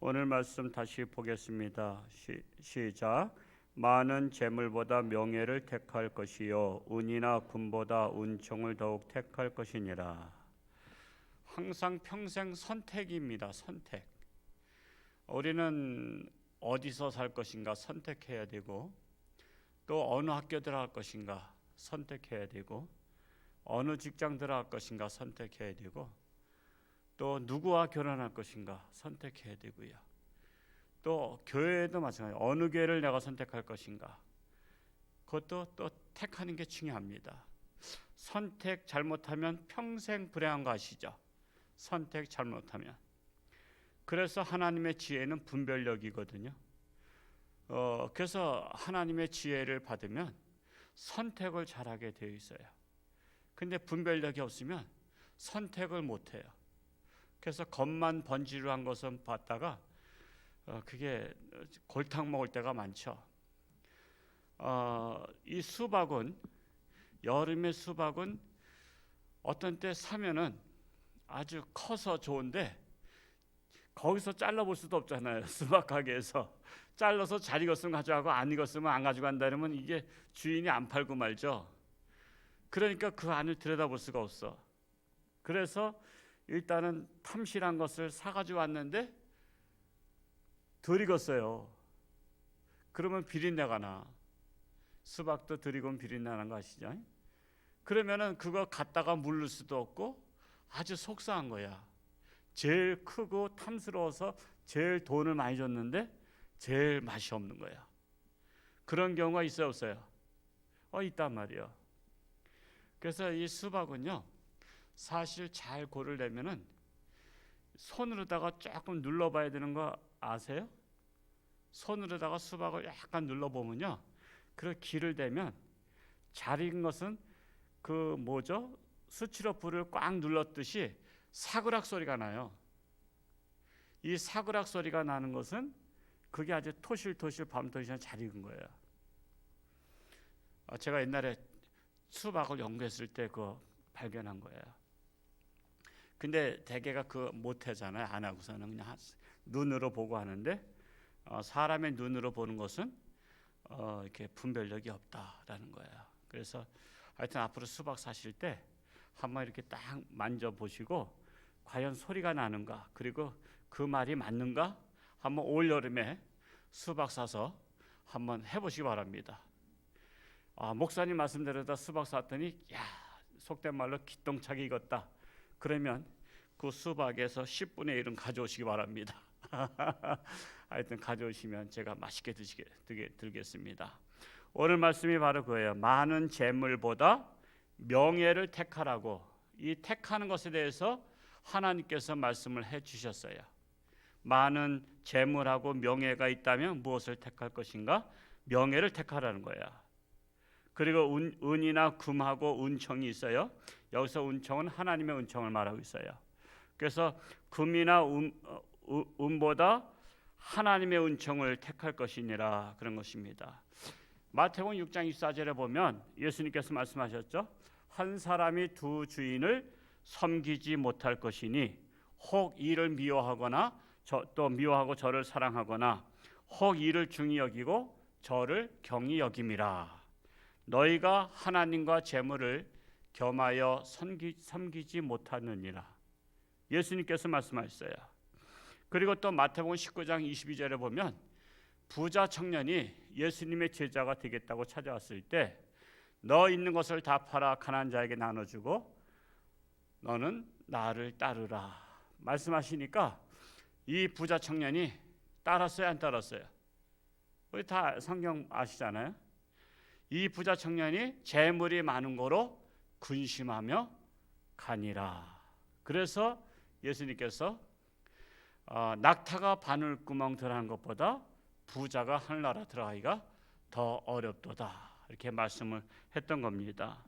오늘 말씀 다시 보겠습니다. 시작. 많은 재물보다 명예를 택할 것이요 운이나 금보다 은총을 더욱 택할 것이니라. 항상 평생 선택입니다. 선택. 우리는 어디서 살 것인가 선택해야 되고, 또 어느 학교 들어갈 것인가 선택해야 되고, 어느 직장 들어갈 것인가 선택해야 되고, 또 누구와 결혼할 것인가 선택해야 되고요. 또 교회도 마찬가지예요. 어느 교회를 내가 선택할 것인가, 그것도 또 택하는 게 중요합니다. 선택 잘못하면 평생 불행한 거 아시죠? 선택 잘못하면. 그래서 하나님의 지혜는 분별력이거든요. 그래서 하나님의 지혜를 받으면 선택을 잘하게 되어 있어요. 근데 분별력이 없으면 선택을 못해요. 그래서 겉만 번지르한 것은 봤다가 그게 골탕 먹을 때가 많죠. 이 수박은, 여름의 수박은 어떤 때 사면은 아주 커서 좋은데 거기서 잘라볼 수도 없잖아요. 수박 가게에서 잘라서 잘 익었으면 가져가고 안 익었으면 안 가져간다 그러면 이게 주인이 안 팔고 말죠. 그러니까 그 안을 들여다볼 수가 없어. 그래서 일단은 탐실한 것을 사가지고 왔는데 덜 익었어요. 그러면 비린내가 나. 수박도 덜 익으면 비린내나는 거 아시죠? 그러면은 그거 갖다가 물릴 수도 없고 아주 속상한 거야. 제일 크고 탐스러워서 제일 돈을 많이 줬는데 제일 맛이 없는 거야. 그런 경우가 있어요, 없어요? 있단 말이에요. 그래서 이 수박은요, 사실 잘 고르려면은 손으로다가 조금 눌러봐야 되는 거 아세요? 손으로다가 수박을 약간 눌러보면요, 그 기를 대면 잘 익은 것은 그 뭐죠? 스티로폼을 꽉 눌렀듯이 사그락 소리가 나요. 이 사그락 소리가 나는 것은 그게 아주 토실토실 밤토실 잘 익은 거예요. 제가 옛날에 수박을 연구했을 때 그거 발견한 거예요. 근데 대개가 그 못하잖아요. 안 하고서는 그냥 눈으로 보고 하는데, 사람의 눈으로 보는 것은 이렇게 분별력이 없다라는 거예요. 그래서 하여튼 앞으로 수박 사실 때 한번 이렇게 딱 만져보시고 과연 소리가 나는가, 그리고 그 말이 맞는가 한번 올 여름에 수박 사서 한번 해보시기 바랍니다. 목사님 말씀대로다 수박 샀더니 속된 말로 기똥차게 익었다. 그러면 그 수박에서 10분의 1은 가져오시기 바랍니다. 하여튼 가져오시면 제가 맛있게 드리겠습니다. 오늘 말씀이 바로 그거예요. 많은 재물보다 명예를 택하라고. 이 택하는 것에 대해서 하나님께서 말씀을 해주셨어요. 많은 재물하고 명예가 있다면 무엇을 택할 것인가? 명예를 택하라는 거야. 그리고 은이나 금하고 은총이 있어요. 여기서 은총은 하나님의 은총을 말하고 있어요. 그래서 금이나 은보다 하나님의 은총을 택할 것이니라, 그런 것입니다. 마태복음 6장 24절에 보면 예수님께서 말씀하셨죠. 한 사람이 두 주인을 섬기지 못할 것이니 혹 이를 미워하거나 또 미워하고 저를 사랑하거나 혹 이를 중히 여기고 저를 경히 여김이라. 너희가 하나님과 재물을 겸하여 섬기지 못하느니라. 예수님께서 말씀하셨어요. 그리고 또 마태복음 19장 22절에 보면 부자 청년이 예수님의 제자가 되겠다고 찾아왔을 때 너 있는 것을 다 팔아 가난한 자에게 나눠주고 너는 나를 따르라 말씀하시니까 이 부자 청년이 따랐어요, 안 따랐어요? 우리 다 성경 아시잖아요. 이 부자 청년이 재물이 많은 거로 근심하며 가니라. 그래서 예수님께서 낙타가 바늘구멍 들어가는 것보다 부자가 하늘나라 들어가기가 더 어렵도다, 이렇게 말씀을 했던 겁니다.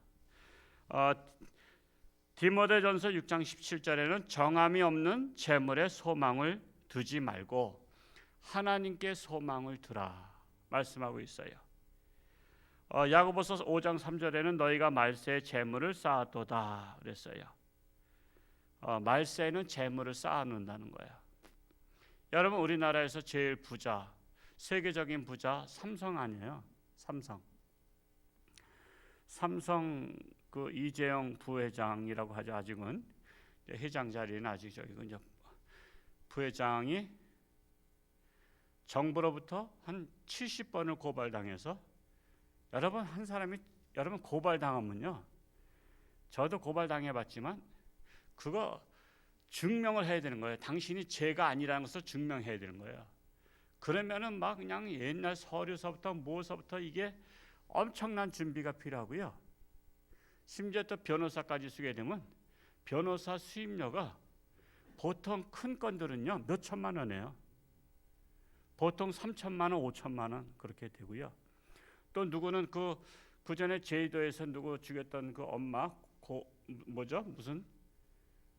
디모데전서 6장 17절에는 정함이 없는 재물에 소망을 두지 말고 하나님께 소망을 두라 말씀하고 있어요. 야고보서 5장 3절에는 너희가 말세에 재물을 쌓아도다 그랬어요. 말세는 재물을 쌓아놓는다는 거예요. 여러분 우리나라에서 제일 부자, 세계적인 부자 삼성 아니에요? 삼성 그 이재용 부회장이라고 하죠. 아직은 회장 자리는 아직 저기고 이제 부회장이 정부로부터 한 70번을 고발당해서 여러분 한 사람이 여러분 고발당하면요. 저도 고발당해봤지만 그거 증명을 해야 되는 거예요. 당신이 죄가 아니라는 것을 증명해야 되는 거예요. 그러면은 막 그냥 옛날 서류서부터 뭐서부터 이게 엄청난 준비가 필요하고요. 심지어 또 변호사까지 쓰게 되면 변호사 수임료가 보통 큰 건들은요 몇 천만 원이에요. 보통 3천만 원, 5천만 원 그렇게 되고요. 또 누구는 그 전에 제주도에서 누구 죽였던 그 엄마 무슨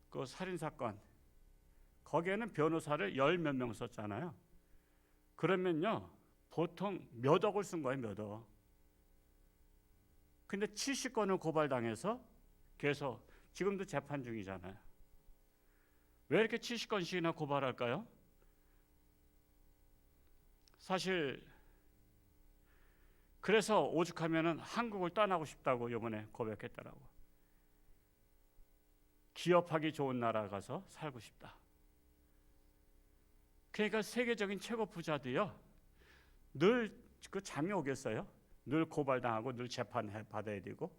그 살인 사건 거기에는 변호사를 열 몇 명 썼잖아요. 그러면요 보통 몇 억을 쓴 거예요, 몇 억. 근데 70건을 고발당해서 계속 지금도 재판 중이잖아요. 왜 이렇게 70건씩이나 고발할까요? 사실 그래서 오죽하면은 한국을 떠나고 싶다고 이번에 고백했더라고. 기업하기 좋은 나라 가서 살고 싶다. 그러니까 세계적인 최고 부자들이요 늘 그 잠이 오겠어요? 늘 고발당하고 늘 재판 받아야 되고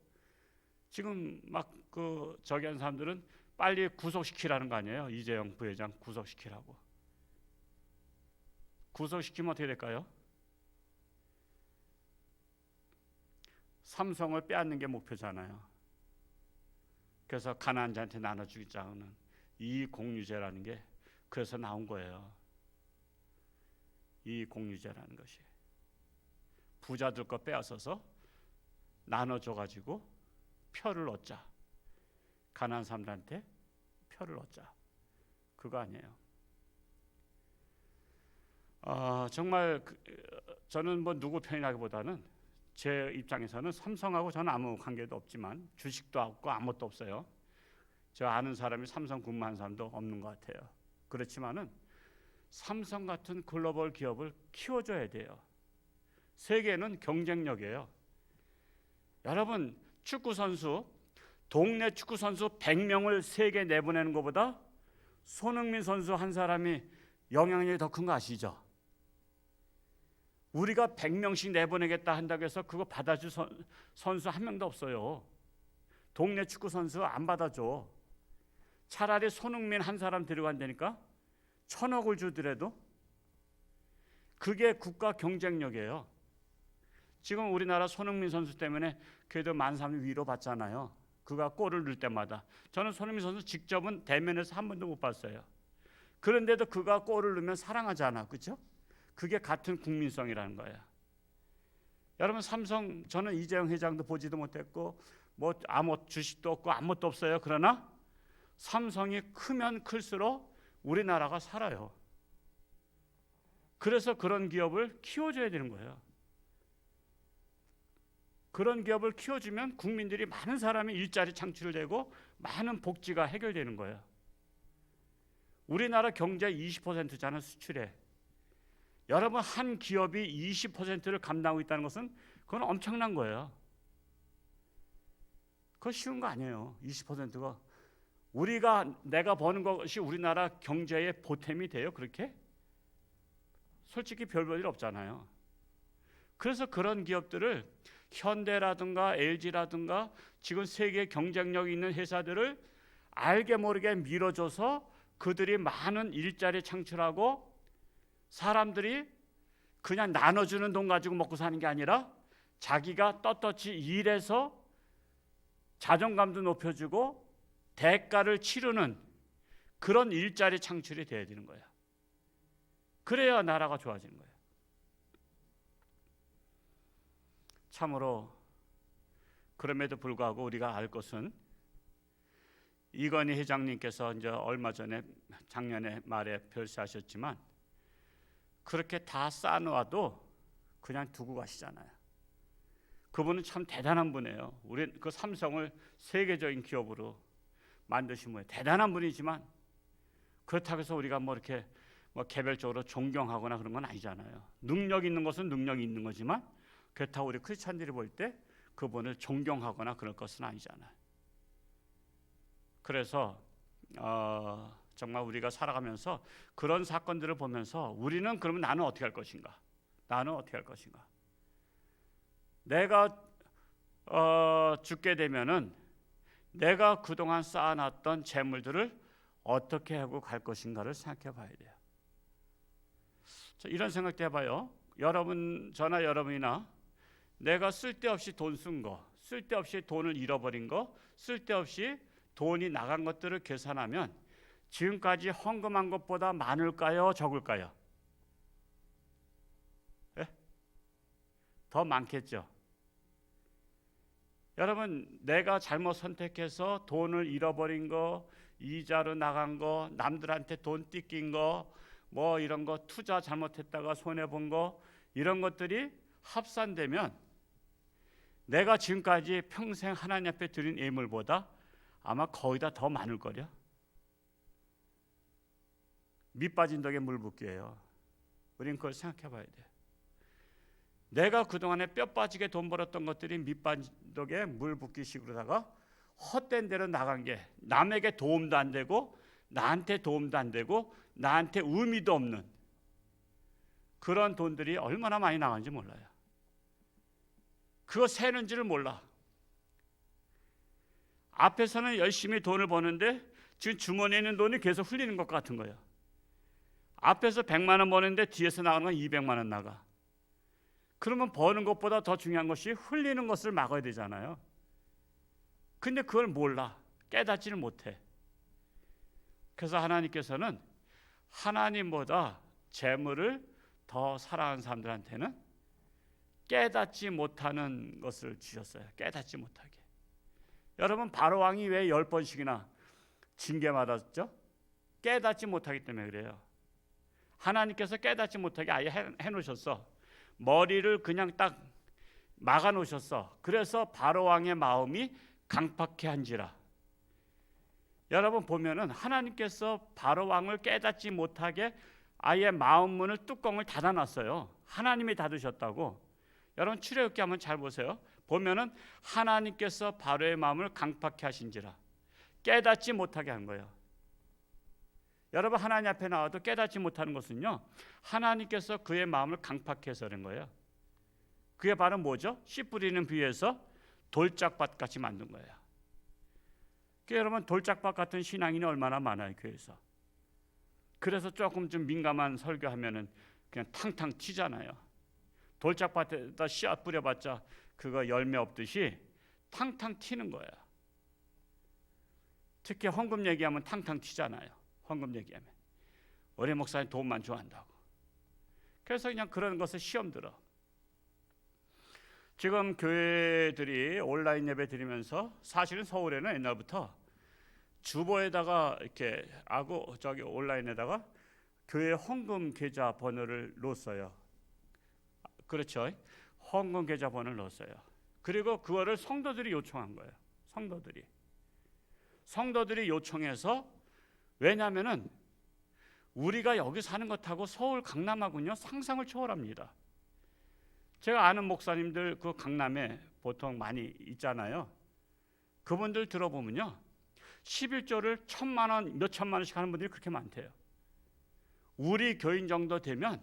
지금 막 그 저기 한 사람들은 빨리 구속시키라는 거 아니에요? 이재용 부회장 구속시키라고. 구속시키면 어떻게 될까요? 삼성을 빼앗는 게 목표잖아요. 그래서 가난한 자한테 나눠주자는 이익공유제라는 게 그래서 나온 거예요. 이익공유제라는 것이 부자들 거 빼앗아서 나눠줘가지고 표를 얻자. 가난한 사람들한테 표를 얻자. 그거 아니에요. 정말 저는 뭐 누구 편이라기보다는 제 입장에서는 삼성하고 저는 아무 관계도 없지만 주식도 없고 아무것도 없어요. 저 아는 사람이 삼성 근무한 사람도 없는 것 같아요. 그렇지만은 삼성 같은 글로벌 기업을 키워줘야 돼요. 세계는 경쟁력이에요. 여러분 축구 선수 동네 축구 선수 100명을 세계 내보내는 것보다 손흥민 선수 한 사람이 영향력이 더 큰 거 아시죠? 우리가 100명씩 내보내겠다 한다고 해서 그거 받아줄 선수 한 명도 없어요. 동네 축구 선수 안 받아줘. 차라리 손흥민 한 사람 데려간다니까 1,000억을 주더라도 그게 국가 경쟁력이에요. 지금 우리나라 손흥민 선수 때문에 그래도 많은 사람이 위로받잖아요. 그가 골을 넣을 때마다. 저는 손흥민 선수 직접은 대면에서 한 번도 못 봤어요. 그런데도 그가 골을 넣으면 사랑하잖아. 그렇죠? 그게 같은 국민성이라는 거예요. 여러분 삼성 저는 이재용 회장도 보지도 못했고 뭐 아무 주식도 없고 아무것도 없어요. 그러나 삼성이 크면 클수록 우리나라가 살아요. 그래서 그런 기업을 키워줘야 되는 거예요. 그런 기업을 키워주면 국민들이 많은 사람이 일자리 창출되고 많은 복지가 해결되는 거예요. 우리나라 경제 20%잖아요. 수출에. 여러분 한 기업이 20%를 감당하고 있다는 것은 그건 엄청난 거예요. 그거 쉬운 거 아니에요. 20%가. 내가 버는 것이 우리나라 경제의 보탬이 돼요. 그렇게? 솔직히 별 볼 일 없잖아요. 그래서 그런 기업들을 현대라든가 LG라든가 지금 세계 경쟁력 있는 회사들을 알게 모르게 밀어줘서 그들이 많은 일자리 창출하고 사람들이 그냥 나눠주는 돈 가지고 먹고 사는 게 아니라 자기가 떳떳이 일해서 자존감도 높여주고 대가를 치르는 그런 일자리 창출이 돼야 되는 거예요. 그래야 나라가 좋아지는 거예요. 참으로 그럼에도 불구하고 우리가 알 것은 이건희 회장님께서 이제 얼마 전에 작년에 말에 별세하셨지만 그렇게 다 쌓아놓아도 그냥 두고 가시잖아요. 그분은 참 대단한 분이에요. 우리 그 삼성을 세계적인 기업으로 만드신 분이에요. 대단한 분이지만 그렇다고 해서 우리가 뭐 이렇게 뭐 개별적으로 존경하거나 그런 건 아니잖아요. 능력 있는 것은 능력이 있는 거지만 그렇다고 우리 크리스찬들이 볼 때 그분을 존경하거나 그럴 것은 아니잖아요. 그래서 정말 우리가 살아가면서 그런 사건들을 보면서 우리는 그러면 나는 어떻게 할 것인가? 나는 어떻게 할 것인가? 내가 죽게 되면은 내가 그동안 쌓아놨던 재물들을 어떻게 하고 갈 것인가를 생각해 봐야 돼요. 이런 생각도 해봐요. 저나 여러분이나 내가 쓸데없이 돈 쓴 거, 쓸데없이 돈을 잃어버린 거, 쓸데없이 돈이 나간 것들을 계산하면 지금까지 헌금한 것보다 많을까요? 적을까요? 네? 더 많겠죠. 여러분, 내가 잘못 선택해서 돈을 잃어버린 거, 이자로 나간 거, 남들한테 돈 뜯긴 거, 뭐 이런 거 투자 잘못했다가 손해본 거, 이런 것들이 합산되면 내가 지금까지 평생 하나님 앞에 드린 예물보다 아마 거의 다 더 많을 거려. 밑 빠진 덕에 물 붓기예요. 우린 그걸 생각해 봐야 돼. 내가 그동안에 뼈 빠지게 돈 벌었던 것들이 밑 빠진 덕에 물 붓기식으로다가 헛된 데로 나간 게 남에게 도움도 안 되고 나한테 도움도 안 되고 나한테 의미도 없는 그런 돈들이 얼마나 많이 나간지 몰라요. 그거 세는지를 몰라. 앞에서는 열심히 돈을 버는데 지금 주머니에 있는 돈이 계속 흘리는 것 같은 거예요. 앞에서 100만 원 버는데 뒤에서 나가는 건 200만 원 나가. 그러면 버는 것보다 더 중요한 것이 흘리는 것을 막아야 되잖아요. 근데 그걸 몰라. 깨닫지를 못해. 그래서 하나님께서는 하나님보다 재물을 더 사랑하는 사람들한테는 깨닫지 못하는 것을 주셨어요. 깨닫지 못하게. 여러분, 바로왕이 왜 10번씩이나 징계받았죠? 깨닫지 못하기 때문에 그래요. 하나님께서 깨닫지 못하게 아예 해놓으셨어. 머리를 그냥 딱 막아놓으셨어. 그래서 바로왕의 마음이 강팍해 한지라. 여러분 보면은 하나님께서 바로왕을 깨닫지 못하게 아예 마음 문을 뚜껑을 닫아놨어요. 하나님이 닫으셨다고. 여러분 출애굽기 한번 잘 보세요. 보면은 하나님께서 바로의 마음을 강팍해 하신지라. 깨닫지 못하게 한 거예요. 여러분 하나님 앞에 나와도 깨닫지 못하는 것은요, 하나님께서 그의 마음을 강팍해서 그런 거예요. 그게 바로 뭐죠? 씨 뿌리는 비유에서 돌짝밭 같이 만든 거예요. 여러분 돌짝밭 같은 신앙인이 얼마나 많아요, 교회에서. 그래서 조금 좀 민감한 설교하면은 그냥 탕탕 튀잖아요. 돌짝밭에다 씨앗 뿌려봤자 그거 열매 없듯이 탕탕 튀는 거예요. 특히 헌금 얘기하면 탕탕 튀잖아요. 헌금 얘기하면 우리 목사님 돈만 좋아한다고. 그래서 그냥 그런 것을 시험 들어. 지금 교회들이 온라인 예배 드리면서 사실은 서울에는 옛날부터 주보에다가 이렇게 온라인에다가 교회 헌금 계좌 번호를 넣었어요. 그렇죠? 헌금 계좌 번호를 넣었어요. 그리고 그거를 성도들이 요청한 거예요. 성도들이 요청해서. 왜냐하면은 우리가 여기 사는 것하고 서울 강남하고는요 상상을 초월합니다. 제가 아는 목사님들 그 강남에 보통 많이 있잖아요. 그분들 들어보면요 11조를 1,000만 원, 몇 천만 원씩 하는 분들이 그렇게 많대요. 우리 교인 정도 되면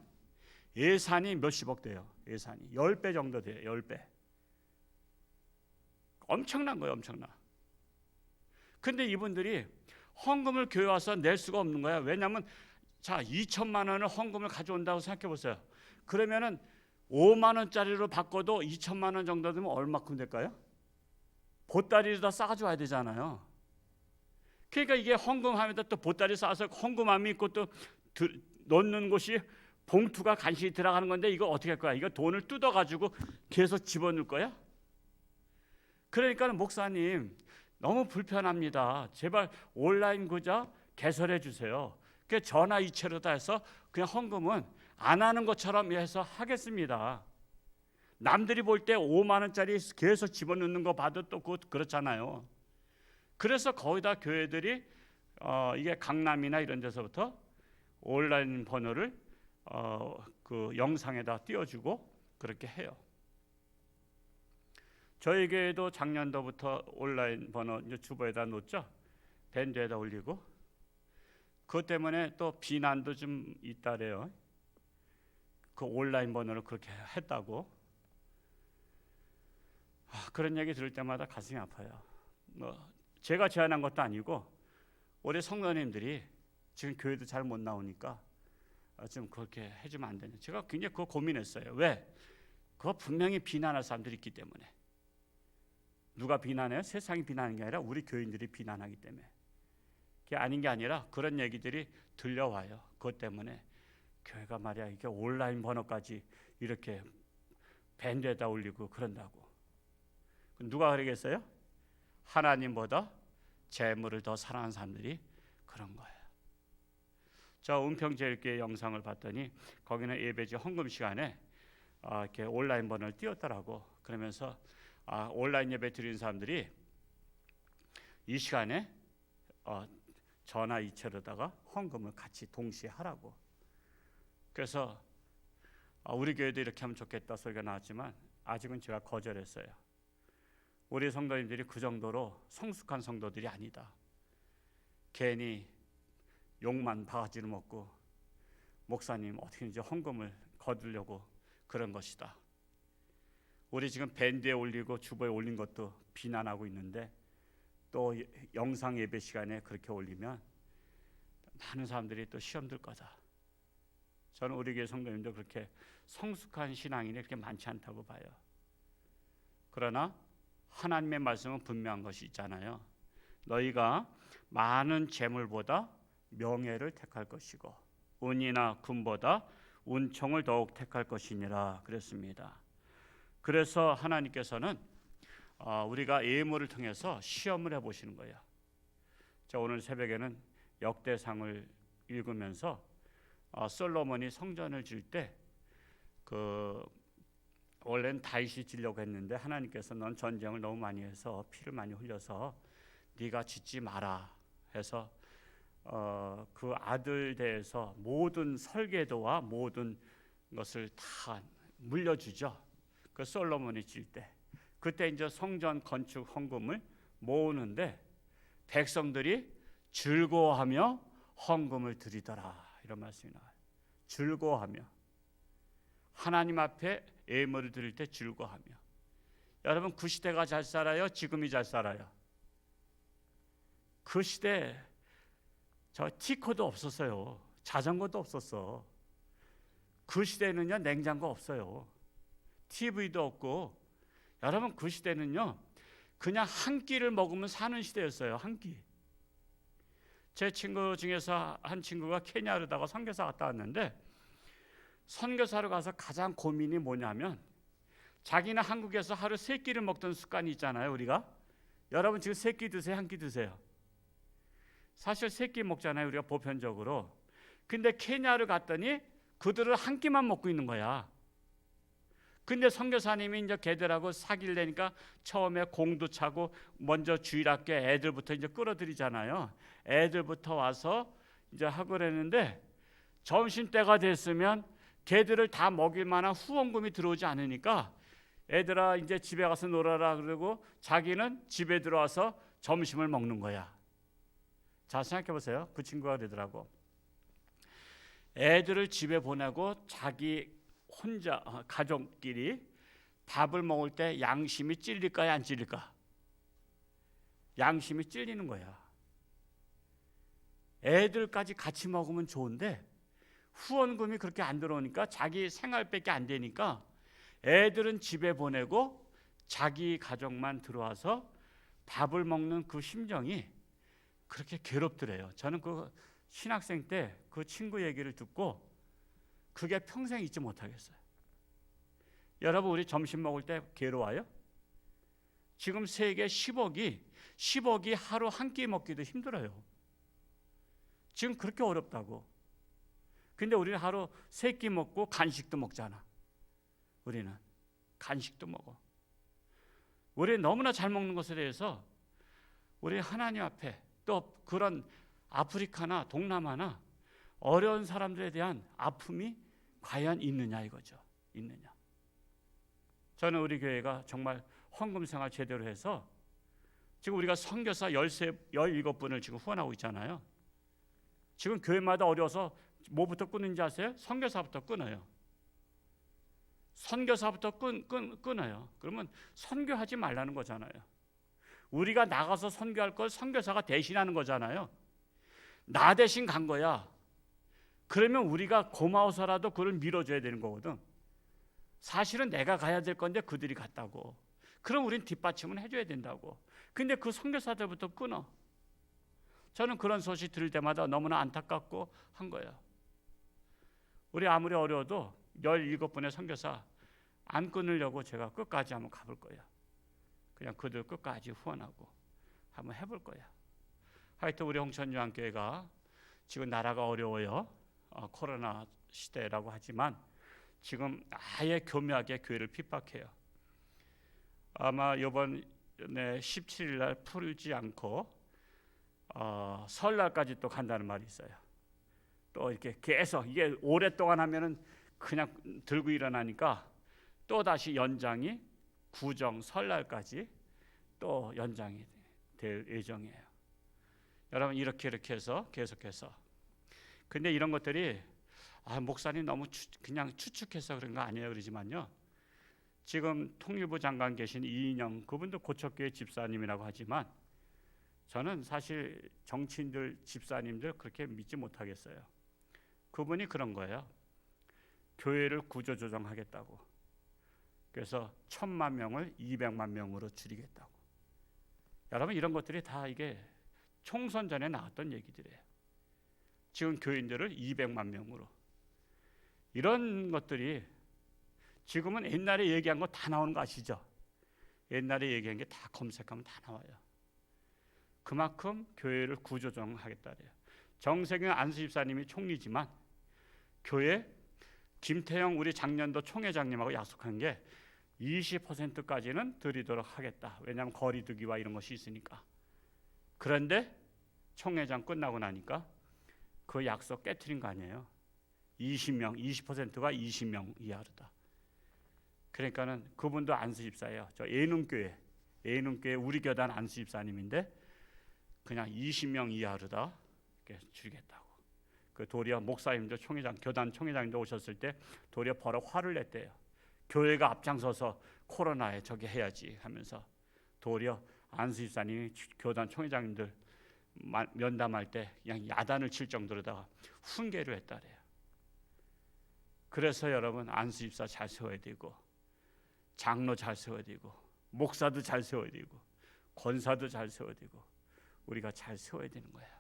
예산이 몇십억 돼요. 예산이 10배 정도 돼요. 10배. 엄청난 거예요. 엄청나. 근데 이분들이 헌금을 교회 와서 낼 수가 없는 거야. 왜냐하면 2천만 원을 헌금을 가져온다고 생각해 보세요. 그러면은 5만 원짜리로 바꿔도 2천만 원 정도 되면 얼마큼 될까요? 보따리를 다 싸가지고 와야 되잖아요. 그러니까 이게 헌금하면서 또 보따리 싸서 헌금함이 있고 또 넣는 곳이 봉투가 간신히 들어가는 건데 이거 어떻게 할 거야? 이거 돈을 뜯어가지고 계속 집어넣을 거야? 그러니까 목사님 너무 불편합니다. 제발 온라인 구자 개설해 주세요. 그 전화 이체로 다 해서 그냥 헌금은 안 하는 것처럼 해서 하겠습니다. 남들이 볼 때 5만 원짜리 계속 집어넣는 거 봐도 또 그렇잖아요. 그래서 거의 다 교회들이 이게 강남이나 이런 데서부터 온라인 번호를 그 영상에다 띄워주고 그렇게 해요. 저희 교회도 작년도부터 온라인 번호 이제 주보에다 놓죠. 밴드에다 올리고. 그것 때문에 또 비난도 좀 있다래요. 그 온라인 번호를 그렇게 했다고. 그런 얘기 들을 때마다 가슴이 아파요. 제가 제안한 것도 아니고 우리 성도님들이 지금 교회도 잘 못 나오니까 좀 그렇게 해주면 안 되냐. 제가 굉장히 그거 고민했어요. 왜? 그거 분명히 비난할 사람들이 있기 때문에. 누가 비난해요? 세상이 비난하는 게 아니라 우리 교인들이 비난하기 때문에. 그게 아닌 게 아니라 그런 얘기들이 들려와요. 그것 때문에 교회가 말이야 이게 온라인 번호까지 이렇게 밴드에다 올리고 그런다고. 누가 그러겠어요? 하나님보다 재물을 더 사랑하는 사람들이 그런 거예요. 저 은평제일교회 영상을 봤더니 거기는 예배지 헌금 시간에 이렇게 온라인 번호를 띄웠더라고. 그러면서 온라인 예배 드리는 사람들이 이 시간에 전화 이체로다가 헌금을 같이 동시에 하라고. 그래서 우리 교회도 이렇게 하면 좋겠다 소리가 나왔지만 아직은 제가 거절했어요. 우리 성도님들이 그 정도로 성숙한 성도들이 아니다. 괜히 욕만 바가지로 먹고 목사님 어떻게 이제 헌금을 거두려고 그런 것이다. 우리 지금 밴드에 올리고 주보에 올린 것도 비난하고 있는데 또 영상 예배 시간에 그렇게 올리면 많은 사람들이 또 시험 들 거다. 저는 우리 교회 성도님도 그렇게 성숙한 신앙인이 그렇게 많지 않다고 봐요. 그러나 하나님의 말씀은 분명한 것이 있잖아요. 너희가 많은 재물보다 명예를 택할 것이고 은이나 금보다 은총을 더욱 택할 것이니라 그랬습니다. 그래서 하나님께서는 우리가 예물을 통해서 시험을 해보시는 거예요. 자, 오늘 새벽에는 역대상을 읽으면서 솔로몬이 성전을 질 때 원래는 다윗이 지려고 했는데 하나님께서 넌 전쟁을 너무 많이 해서 피를 많이 흘려서 네가 짓지 마라 해서 그 아들 대해서 모든 설계도와 모든 것을 다 물려주죠. 그 솔로몬이 질 때 그때 이제 성전 건축 헌금을 모으는데 백성들이 즐거워하며 헌금을 드리더라 이런 말씀이 나와요. 즐거워하며 하나님 앞에 예물을 드릴 때 즐거워하며. 여러분 그 시대가 잘 살아요? 지금이 잘 살아요? 그 시대 저 티코도 없었어요. 자전거도 없었어. 그 시대는요 냉장고 없어요. TV도 없고. 여러분 그 시대는요 그냥 한 끼를 먹으면 사는 시대였어요. 한 끼. 제 친구 중에서 한 친구가 케냐르다가 선교사 갔다 왔는데 선교사로 가서 가장 고민이 뭐냐면 자기는 한국에서 하루 3끼를 먹던 습관이 있잖아요. 우리가 여러분 지금 3끼 드세요? 한 끼 드세요? 사실 3끼 먹잖아요. 우리가 보편적으로. 근데 케냐를 갔더니 그들은 한 끼만 먹고 있는 거야. 근데 선교사님이 이제 걔들하고 사귈래니까 처음에 공도 차고 먼저 주일학교에 애들부터 이제 끌어들이잖아요. 애들부터 와서 이제 하고 그랬는데 점심 때가 됐으면 걔들을 다 먹일 만한 후원금이 들어오지 않으니까 애들아 이제 집에 가서 놀아라 그러고 자기는 집에 들어와서 점심을 먹는 거야. 자 생각해 보세요. 그 친구가 그러더라고. 애들을 집에 보내고 자기 혼자 가족끼리 밥을 먹을 때 양심이 찔릴까요? 안 찔릴까? 양심이 찔리는 거야. 애들까지 같이 먹으면 좋은데 후원금이 그렇게 안 들어오니까 자기 생활밖에 안 되니까 애들은 집에 보내고 자기 가족만 들어와서 밥을 먹는 그 심정이 그렇게 괴롭더래요. 저는 그 신학생 때 그 친구 얘기를 듣고 그게 평생 잊지 못하겠어요. 여러분 우리 점심 먹을 때 괴로워요? 지금 세계 10억이 하루 한 끼 먹기도 힘들어요. 지금 그렇게 어렵다고. 근데 우리는 하루 3끼 먹고 간식도 먹잖아. 우리는 간식도 먹어. 우리 너무나 잘 먹는 것에 대해서 우리 하나님 앞에 또 그런 아프리카나 동남아나 어려운 사람들에 대한 아픔이 과연 있느냐 이거죠. 있느냐. 저는 우리 교회가 정말 헌금 생활 제대로 해서 지금 우리가 선교사 17분을 지금 후원하고 있잖아요. 지금 교회마다 어려워서 뭐부터 끊는지 아세요? 선교사부터 끊어요. 선교사부터 끊어요. 그러면 선교하지 말라는 거잖아요. 우리가 나가서 선교할 걸 선교사가 대신하는 거잖아요. 나 대신 간 거야. 그러면 우리가 고마워서라도 그걸 밀어줘야 되는 거거든. 사실은 내가 가야 될 건데 그들이 갔다고. 그럼 우린 뒷받침은 해줘야 된다고. 근데 그 선교사들부터 끊어. 저는 그런 소식 들을 때마다 너무나 안타깝고 한 거예요. 우리 아무리 어려워도 17분의 선교사 안 끊으려고 제가 끝까지 한번 가볼 거예요. 그냥 그들 끝까지 후원하고 한번 해볼 거예요. 하여튼 우리 홍천요한교회가 지금 나라가 어려워요. 코로나 시대라고 하지만 지금 아예 교묘하게 교회를 핍박해요. 아마 이번에 17일 날 풀지 않고 설날까지 또 간다는 말이 있어요. 또 이렇게 계속 이게 오랫동안 하면은 그냥 들고 일어나니까 또 다시 연장이 구정 설날까지 또 연장이 될 예정이에요. 여러분 이렇게 해서 계속해서. 근데 이런 것들이 목사님 너무 그냥 추측해서 그런 거 아니에요 그러지만요. 지금 통일부 장관 계신 이인영 그분도 고척교회 집사님이라고 하지만 저는 사실 정치인들 집사님들 그렇게 믿지 못하겠어요. 그분이 그런 거예요. 교회를 구조조정하겠다고. 그래서 1000만 명을 200만 명으로 줄이겠다고. 여러분 이런 것들이 다 이게 총선 전에 나왔던 얘기들이에요. 지금 교인들을 200만 명으로. 이런 것들이 지금은 옛날에 얘기한 거 다 나오는 거 아시죠? 옛날에 얘기한 게 다 검색하면 다 나와요. 그만큼 교회를 구조조정하겠다 그래요. 정세균 안수집사님이 총리지만 교회 김태형 우리 작년도 총회장님하고 약속한 게 20%까지는 드리도록 하겠다. 왜냐하면 거리두기와 이런 것이 있으니까. 그런데 총회장 끝나고 나니까 그 약속 깨트린 거 아니에요. 20%가 20명 이하로다. 그러니까는 그분도 안수집사예요. 저 예능교회 우리 교단 안수집사님인데 그냥 20명 이하로다 이렇게 줄이겠다고. 그 도리어 목사님도 교단 총회장님도 오셨을 때 도리어 버럭 화를 냈대요. 교회가 앞장서서 코로나에 저기 해야지 하면서 도리어 안수집사님이 교단 총회장님들 면담할 때 그냥 야단을 칠 정도로다가 훈계를 했다래요. 그래서 여러분 안수집사 잘 세워야 되고 장로 잘 세워야 되고 목사도 잘 세워야 되고 권사도 잘 세워야 되고 우리가 잘 세워야 되는 거예요.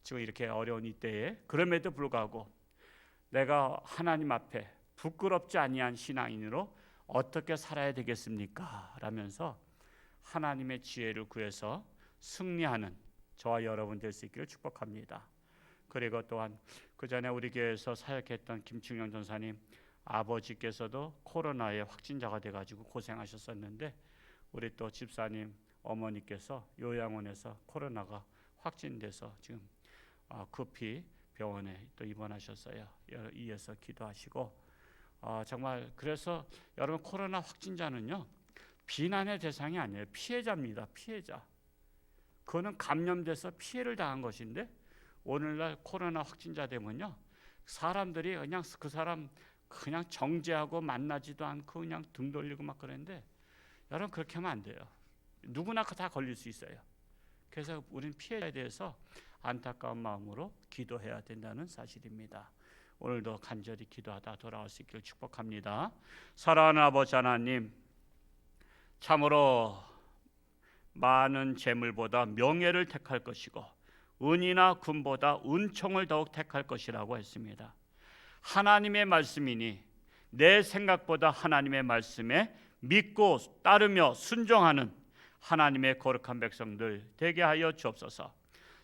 지금 이렇게 어려운 이때에 그럼에도 불구하고 내가 하나님 앞에 부끄럽지 아니한 신앙인으로 어떻게 살아야 되겠습니까? 라면서 하나님의 지혜를 구해서 승리하는 저와 여러분 될 수 있기를 축복합니다. 그리고 또한 그 전에 우리 교회에서 사역했던 김충영 전사님 아버지께서도 코로나에 확진자가 돼가지고 고생하셨었는데 우리 또 집사님 어머니께서 요양원에서 코로나가 확진돼서 지금 급히 병원에 또 입원하셨어요. 이어서 기도하시고 정말 그래서 여러분 코로나 확진자는요 비난의 대상이 아니에요. 피해자입니다. 피해자. 그거는 감염돼서 피해를 당한 것인데 오늘날 코로나 확진자 되면요 사람들이 그냥 그 사람 그냥 정죄하고 만나지도 않고 그냥 등 돌리고 막 그러는데 여러분 그렇게 하면 안 돼요. 누구나 다 걸릴 수 있어요. 그래서 우리는 피해자에 대해서 안타까운 마음으로 기도해야 된다는 사실입니다. 오늘도 간절히 기도하다 돌아올 수 있기를 축복합니다. 사랑하는 아버지 하나님, 참으로 많은 재물보다 명예를 택할 것이고 은이나 금보다 은총을 더욱 택할 것이라고 했습니다. 하나님의 말씀이니 내 생각보다 하나님의 말씀에 믿고 따르며 순종하는 하나님의 거룩한 백성들 되게 하여 주옵소서.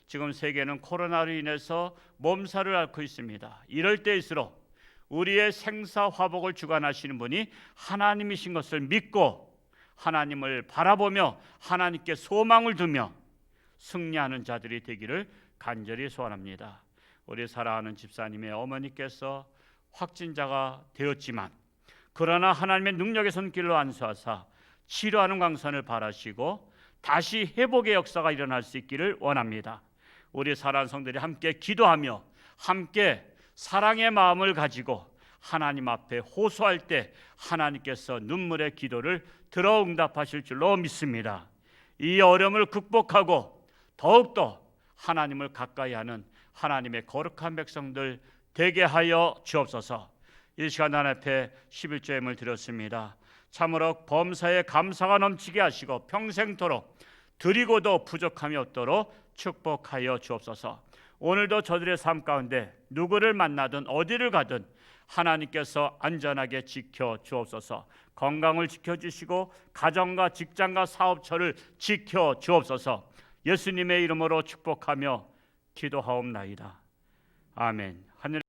지금 세계는 코로나로 인해서 몸살을 앓고 있습니다. 이럴 때일수록 우리의 생사화복을 주관하시는 분이 하나님이신 것을 믿고 하나님을 바라보며 하나님께 소망을 두며 승리하는 자들이 되기를 간절히 소원합니다. 우리 사랑하는 집사님의 어머니께서 확진자가 되었지만 그러나 하나님의 능력의 손길로 안수하사 치료하는 광선을 바라시고 다시 회복의 역사가 일어날 수 있기를 원합니다. 우리 사랑하는 성들이 함께 기도하며 함께 사랑의 마음을 가지고 하나님 앞에 호소할 때 하나님께서 눈물의 기도를 들어 응답하실 줄로 믿습니다. 이 어려움을 극복하고 더욱더 하나님을 가까이 하는 하나님의 거룩한 백성들 되게 하여 주옵소서. 이 시간 하나님 앞에 11조임을 드렸습니다. 참으로 범사에 감사가 넘치게 하시고 평생토록 드리고도 부족함이 없도록 축복하여 주옵소서. 오늘도 저들의 삶 가운데 누구를 만나든 어디를 가든 하나님께서 안전하게 지켜 주옵소서. 건강을 지켜주시고 가정과 직장과 사업처를 지켜 주옵소서. 예수님의 이름으로 축복하며 기도하옵나이다. 아멘.